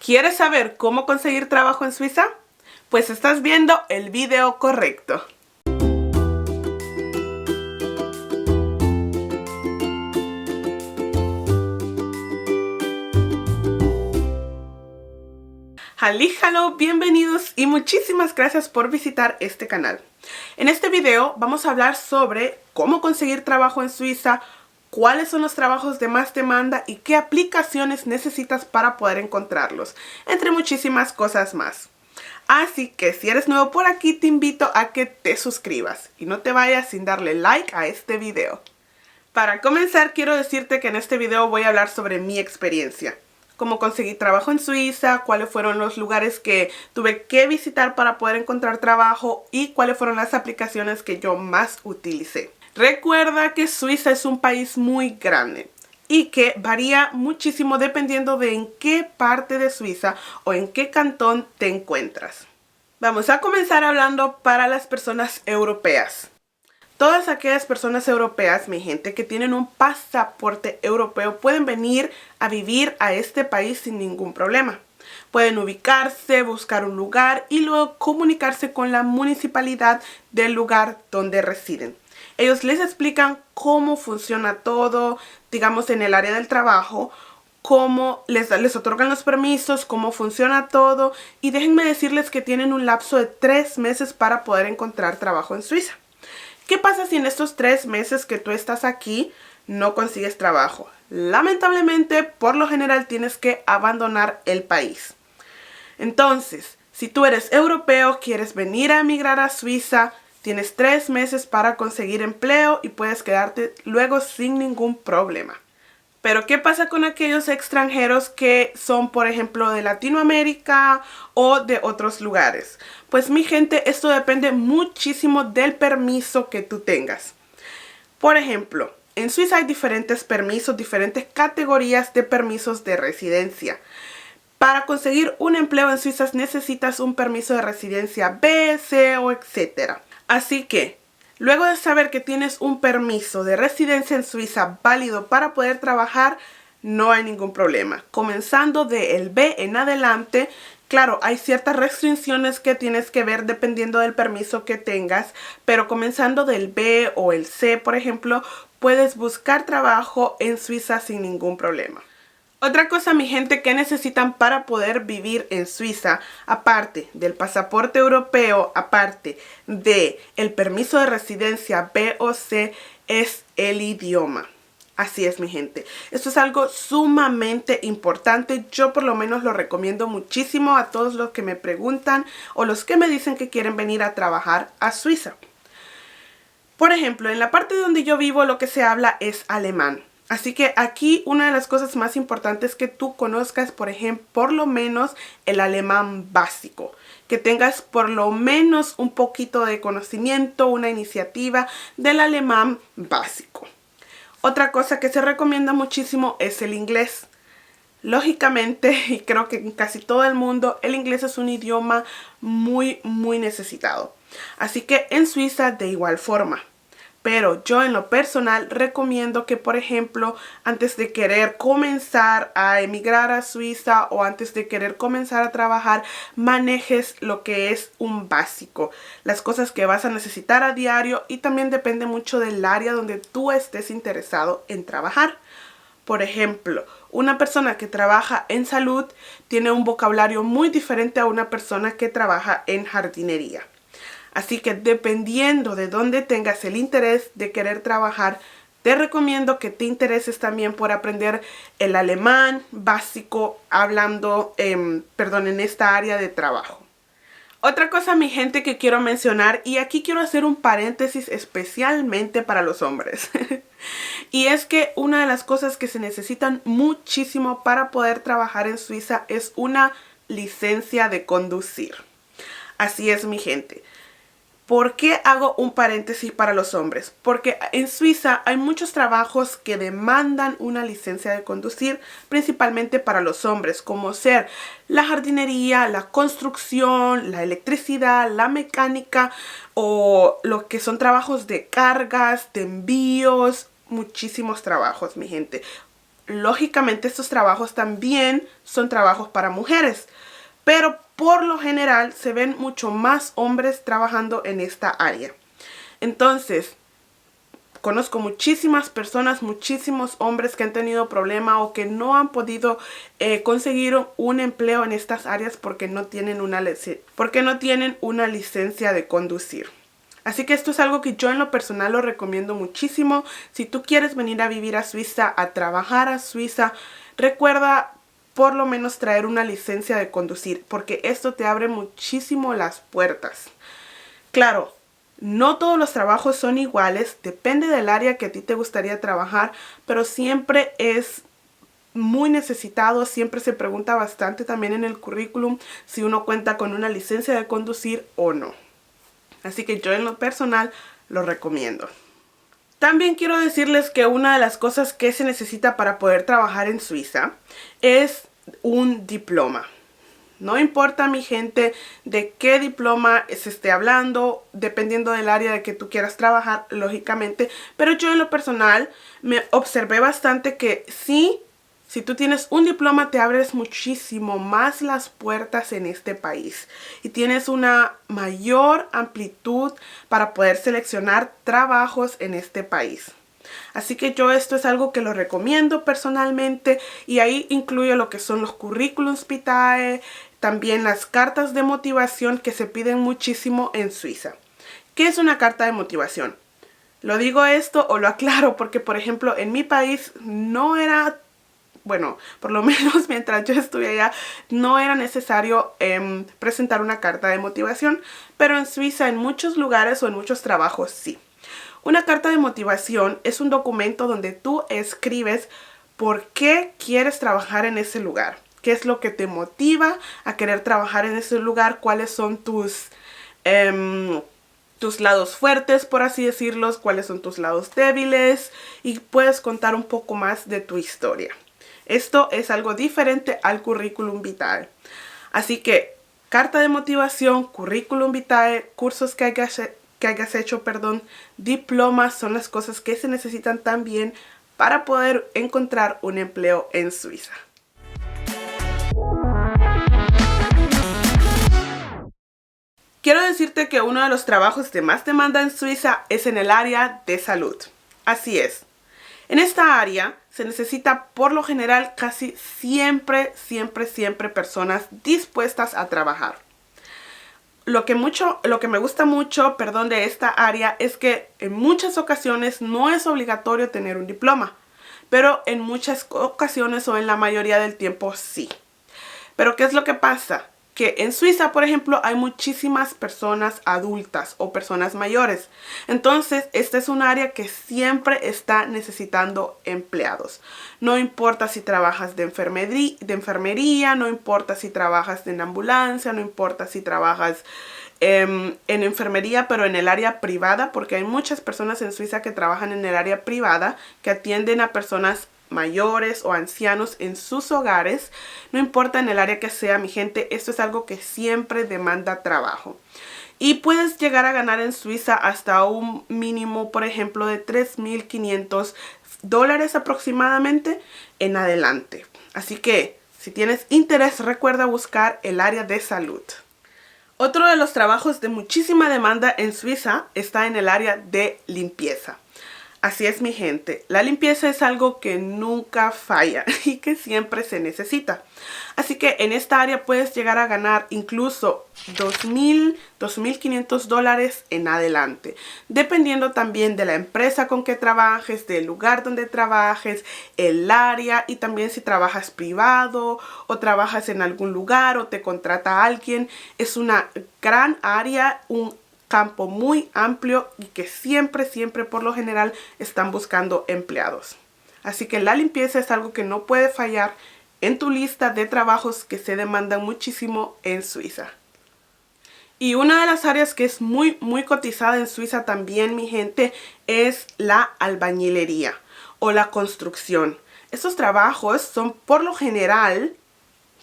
¿Quieres saber cómo conseguir trabajo en Suiza? Pues estás viendo el video correcto. Hallo, bienvenidos y muchísimas gracias por visitar este canal. En este video vamos a hablar sobre cómo conseguir trabajo en Suiza, cuáles son los trabajos de más demanda y qué aplicaciones necesitas para poder encontrarlos, entre muchísimas cosas más. Así que si eres nuevo por aquí te invito a que te suscribas y no te vayas sin darle like a este video. Para comenzar quiero decirte que en este video voy a hablar sobre mi experiencia. Cómo conseguí trabajo en Suiza, cuáles fueron los lugares que tuve que visitar para poder encontrar trabajo y cuáles fueron las aplicaciones que yo más utilicé. Recuerda que Suiza es un país muy grande y que varía muchísimo dependiendo de en qué parte de Suiza o en qué cantón te encuentras. Vamos a comenzar hablando para las personas europeas. Todas aquellas personas europeas, mi gente, que tienen un pasaporte europeo pueden venir a vivir a este país sin ningún problema. Pueden ubicarse, buscar un lugar y luego comunicarse con la municipalidad del lugar donde residen. Ellos les explican cómo funciona todo, digamos en el área del trabajo, cómo les otorgan los permisos, cómo funciona todo y déjenme decirles que tienen un lapso de 3 meses para poder encontrar trabajo en Suiza. ¿Qué pasa si en estos 3 meses que tú estás aquí no consigues trabajo? Lamentablemente, por lo general tienes que abandonar el país. Entonces, si tú eres europeo, quieres venir a emigrar a Suiza, tienes 3 meses para conseguir empleo y puedes quedarte luego sin ningún problema. Pero ¿qué pasa con aquellos extranjeros que son, por ejemplo, de Latinoamérica o de otros lugares? Pues mi gente, esto depende muchísimo del permiso que tú tengas. Por ejemplo, en Suiza hay diferentes permisos, diferentes categorías de permisos de residencia. Para conseguir un empleo en Suiza necesitas un permiso de residencia B, C o etc. Así que, luego de saber que tienes un permiso de residencia en Suiza válido para poder trabajar, no hay ningún problema. Comenzando del B en adelante, claro, hay ciertas restricciones que tienes que ver dependiendo del permiso que tengas, pero comenzando del B o el C, por ejemplo, puedes buscar trabajo en Suiza sin ningún problema. Otra cosa, mi gente, que necesitan para poder vivir en Suiza, aparte del pasaporte europeo, aparte del permiso de residencia B o C, es el idioma. Así es, mi gente. Esto es algo sumamente importante. Yo por lo menos lo recomiendo muchísimo a todos los que me preguntan o los que me dicen que quieren venir a trabajar a Suiza. Por ejemplo, en la parte donde yo vivo lo que se habla es alemán. Así que aquí una de las cosas más importantes es que tú conozcas, por ejemplo, por lo menos el alemán básico. Que tengas por lo menos un poquito de conocimiento, una iniciativa del alemán básico. Otra cosa que se recomienda muchísimo es el inglés. Lógicamente, y creo que en casi todo el mundo, el inglés es un idioma muy necesitado. Así que en Suiza de igual forma. Pero yo en lo personal recomiendo que, por ejemplo, antes de querer comenzar a emigrar a Suiza o antes de querer comenzar a trabajar, manejes lo que es un básico. Las cosas que vas a necesitar a diario y también depende mucho del área donde tú estés interesado en trabajar. Por ejemplo, una persona que trabaja en salud tiene un vocabulario muy diferente a una persona que trabaja en jardinería. Así que dependiendo de dónde tengas el interés de querer trabajar, te recomiendo que te intereses también por aprender el alemán básico en esta área de trabajo. Otra cosa, mi gente, que quiero mencionar, y aquí quiero hacer un paréntesis especialmente para los hombres. Y es que una de las cosas que se necesitan muchísimo para poder trabajar en Suiza es una licencia de conducir. Así es, mi gente. ¿Por qué hago un paréntesis para los hombres? Porque en Suiza hay muchos trabajos que demandan una licencia de conducir, principalmente para los hombres, como ser la jardinería, la construcción, la electricidad, la mecánica o lo que son trabajos de cargas, de envíos, muchísimos trabajos, mi gente. lógicamente estos trabajos también son trabajos para mujeres, pero por lo general se ven mucho más hombres trabajando en esta área. Entonces, conozco muchísimas personas, muchísimos hombres que han tenido problemas o que no han podido conseguir un empleo en estas áreas porque no tienen una licencia de conducir. Así que esto es algo que yo en lo personal lo recomiendo muchísimo. Si tú quieres venir a vivir a Suiza, a trabajar a Suiza, recuerda por lo menos traer una licencia de conducir, porque esto te abre muchísimo las puertas. Claro, no todos los trabajos son iguales, depende del área que a ti te gustaría trabajar, pero siempre es muy necesitado, siempre se pregunta bastante también en el currículum si uno cuenta con una licencia de conducir o no. Así que yo en lo personal lo recomiendo. También quiero decirles que una de las cosas que se necesita para poder trabajar en Suiza es un diploma. No importa, mi gente, de qué diploma se esté hablando, dependiendo del área de que tú quieras trabajar, lógicamente. Pero yo en lo personal me observé bastante que sí, si tú tienes un diploma te abres muchísimo más las puertas en este país. Y tienes una mayor amplitud para poder seleccionar trabajos en este país. Así que yo esto es algo que lo recomiendo personalmente y ahí incluyo lo que son los currículums vitae, también las cartas de motivación que se piden muchísimo en Suiza. ¿Qué es una carta de motivación? Lo digo esto o lo aclaro porque, por ejemplo, en mi país no era, bueno, por lo menos mientras yo estuve allá, no era necesario presentar una carta de motivación, pero en Suiza en muchos lugares o en muchos trabajos sí. Una carta de motivación es un documento donde tú escribes por qué quieres trabajar en ese lugar. ¿Qué es lo que te motiva a querer trabajar en ese lugar? ¿Cuáles son tus lados fuertes, por así decirlos? ¿Cuáles son tus lados débiles? Y puedes contar un poco más de tu historia. Esto es algo diferente al currículum vitae. Así que, carta de motivación, currículum vitae, cursos que hayas hecho, diplomas son las cosas que se necesitan también para poder encontrar un empleo en Suiza. Quiero decirte que uno de los trabajos de más demanda en Suiza es en el área de salud. Así es. En esta área se necesita por lo general casi siempre personas dispuestas a trabajar. Lo que me gusta mucho, de esta área es que en muchas ocasiones no es obligatorio tener un diploma, pero en muchas ocasiones o en la mayoría del tiempo sí. Pero ¿qué es lo que pasa? Que en Suiza, por ejemplo, hay muchísimas personas adultas o personas mayores. Entonces, esta es un área que siempre está necesitando empleados. No importa si trabajas de enfermería, no importa si trabajas en ambulancia, no importa si trabajas en enfermería, pero en el área privada, porque hay muchas personas en Suiza que trabajan en el área privada, que atienden a personas mayores o ancianos en sus hogares. No importa en el área que sea, mi gente, esto es algo que siempre demanda trabajo. Y puedes llegar a ganar en Suiza hasta un mínimo, por ejemplo, de $3,500 aproximadamente en adelante. Así que, si tienes interés, recuerda buscar el área de salud. Otro de los trabajos de muchísima demanda en Suiza está en el área de limpieza. Así es, mi gente, la limpieza es algo que nunca falla y que siempre se necesita. Así que en esta área puedes llegar a ganar incluso $2,000, $2,500 en adelante. Dependiendo también de la empresa con que trabajes, del lugar donde trabajes, el área y también si trabajas privado o trabajas en algún lugar o te contrata alguien. Es una gran área, un campo muy amplio y que siempre por lo general están buscando empleados. Así que la limpieza es algo que no puede fallar en tu lista de trabajos que se demandan muchísimo en Suiza. Y una de las áreas que es muy cotizada en Suiza también, mi gente, es la albañilería o la construcción. Estos trabajos son por lo general,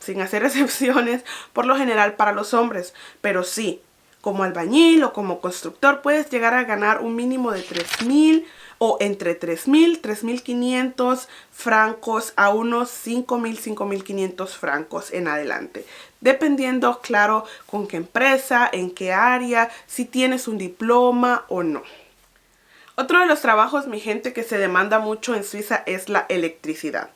sin hacer excepciones, por lo general para los hombres, pero sí, como albañil o como constructor puedes llegar a ganar un mínimo de $3,000 o entre 3.000, 3.500 francos a unos 5.000, 5.500 francos en adelante. Dependiendo, claro, con qué empresa, en qué área, si tienes un diploma o no. Otro de los trabajos, mi gente, que se demanda mucho en Suiza es la electricidad.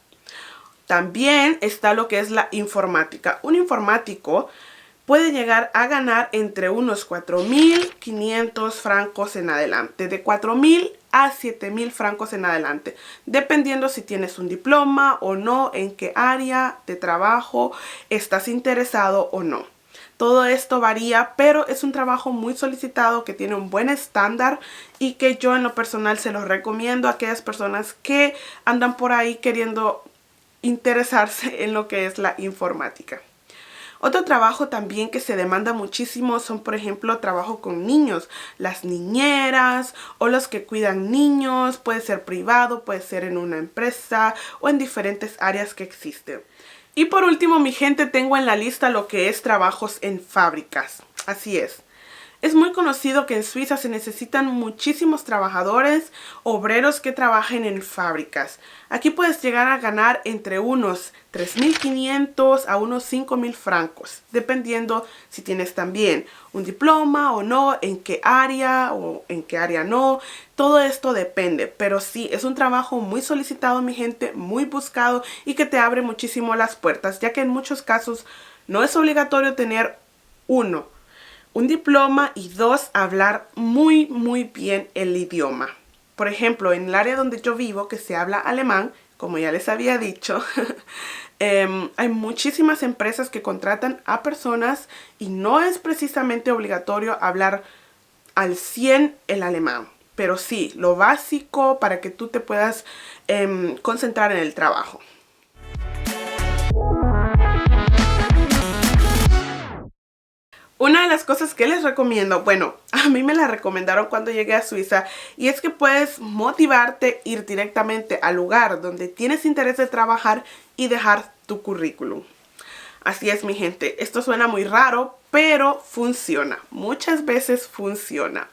También está lo que es la informática. Un informático puede llegar a ganar entre unos 4.500 francos en adelante, de 4.000 a 7.000 francos en adelante, dependiendo si tienes un diploma o no, en qué área de trabajo estás interesado o no. Todo esto varía, pero es un trabajo muy solicitado que tiene un buen estándar y que yo en lo personal se los recomiendo a aquellas personas que andan por ahí queriendo interesarse en lo que es la informática. Otro trabajo también que se demanda muchísimo son, por ejemplo, trabajo con niños, las niñeras o los que cuidan niños, puede ser privado, puede ser en una empresa o en diferentes áreas que existen. Y por último, mi gente, tengo en la lista lo que es trabajos en fábricas. Así es. Es muy conocido que en Suiza se necesitan muchísimos trabajadores, obreros que trabajen en fábricas. Aquí puedes llegar a ganar entre unos 3.500 a unos 5.000 francos, dependiendo si tienes también un diploma o no, en qué área o en qué área no. Todo esto depende, pero sí, es un trabajo muy solicitado, mi gente, muy buscado y que te abre muchísimo las puertas, ya que en muchos casos no es obligatorio tener un diploma y dos, hablar muy bien el idioma. Por ejemplo, en el área donde yo vivo, que se habla alemán, como ya les había dicho, hay muchísimas empresas que contratan a personas y no es precisamente obligatorio hablar al 100 el alemán. Pero sí, lo básico para que tú te puedas concentrar en el trabajo. Una de las cosas que les recomiendo, bueno, a mí me la recomendaron cuando llegué a Suiza, y es que puedes motivarte, ir directamente al lugar donde tienes interés de trabajar y dejar tu currículum. Así es, mi gente, esto suena muy raro, pero funciona, muchas veces funciona.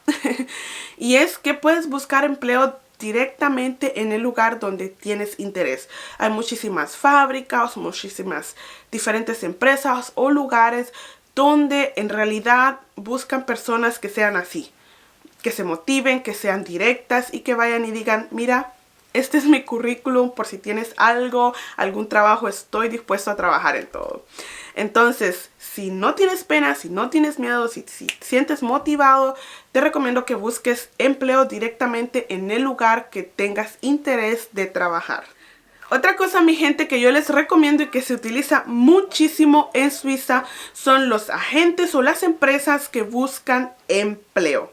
Y es que puedes buscar empleo directamente en el lugar donde tienes interés. Hay muchísimas fábricas, muchísimas diferentes empresas o lugares donde en realidad buscan personas que sean así, que se motiven, que sean directas y que vayan y digan, mira, este es mi currículum, por si tienes algún trabajo, estoy dispuesto a trabajar en todo. Entonces, si no tienes pena, si no tienes miedo, si sientes motivado, te recomiendo que busques empleo directamente en el lugar que tengas interés de trabajar. Otra cosa, mi gente, que yo les recomiendo y que se utiliza muchísimo en Suiza son los agentes o las empresas que buscan empleo.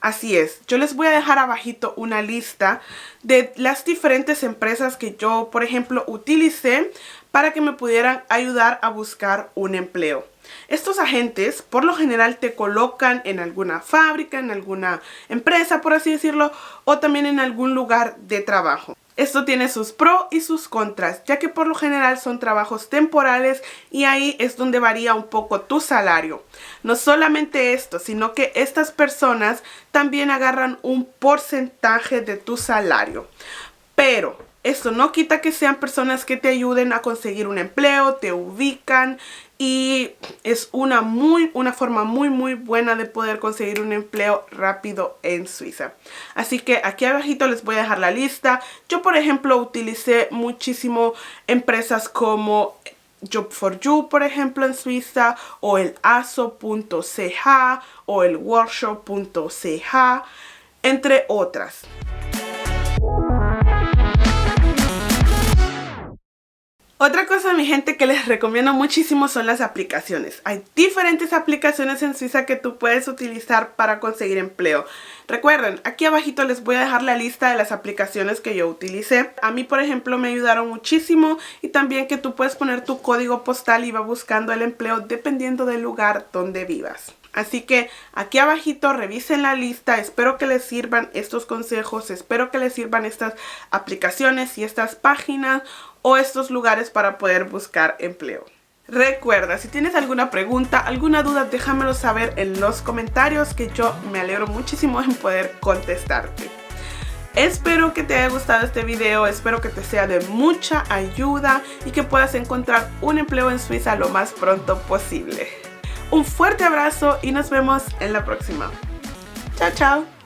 Así es, yo les voy a dejar abajito una lista de las diferentes empresas que yo, por ejemplo, utilicé para que me pudieran ayudar a buscar un empleo. Estos agentes, por lo general, te colocan en alguna fábrica, en alguna empresa, por así decirlo, o también en algún lugar de trabajo. Esto tiene sus pros y sus contras, ya que por lo general son trabajos temporales y ahí es donde varía un poco tu salario. No solamente esto, sino que estas personas también agarran un porcentaje de tu salario. Pero esto no quita que sean personas que te ayuden a conseguir un empleo, te ubican y es una forma muy buena de poder conseguir un empleo rápido en Suiza. Así que aquí abajito les voy a dejar la lista. Yo, por ejemplo, utilicé muchísimo empresas como Job4You, por ejemplo, en Suiza, o el aso.ch o el workshop.ch, entre otras. Otra cosa, mi gente, que les recomiendo muchísimo son las aplicaciones. Hay diferentes aplicaciones en Suiza que tú puedes utilizar para conseguir empleo. Recuerden, aquí abajito les voy a dejar la lista de las aplicaciones que yo utilicé. A mí, por ejemplo, me ayudaron muchísimo, y también que tú puedes poner tu código postal y va buscando el empleo dependiendo del lugar donde vivas. Así que aquí abajito revisen la lista, espero que les sirvan estos consejos, espero que les sirvan estas aplicaciones y estas páginas o estos lugares para poder buscar empleo. Recuerda, si tienes alguna pregunta, alguna duda, déjamelo saber en los comentarios, que yo me alegro muchísimo en poder contestarte. Espero que te haya gustado este video, espero que te sea de mucha ayuda y que puedas encontrar un empleo en Suiza lo más pronto posible. Un fuerte abrazo y nos vemos en la próxima. Chao, chao.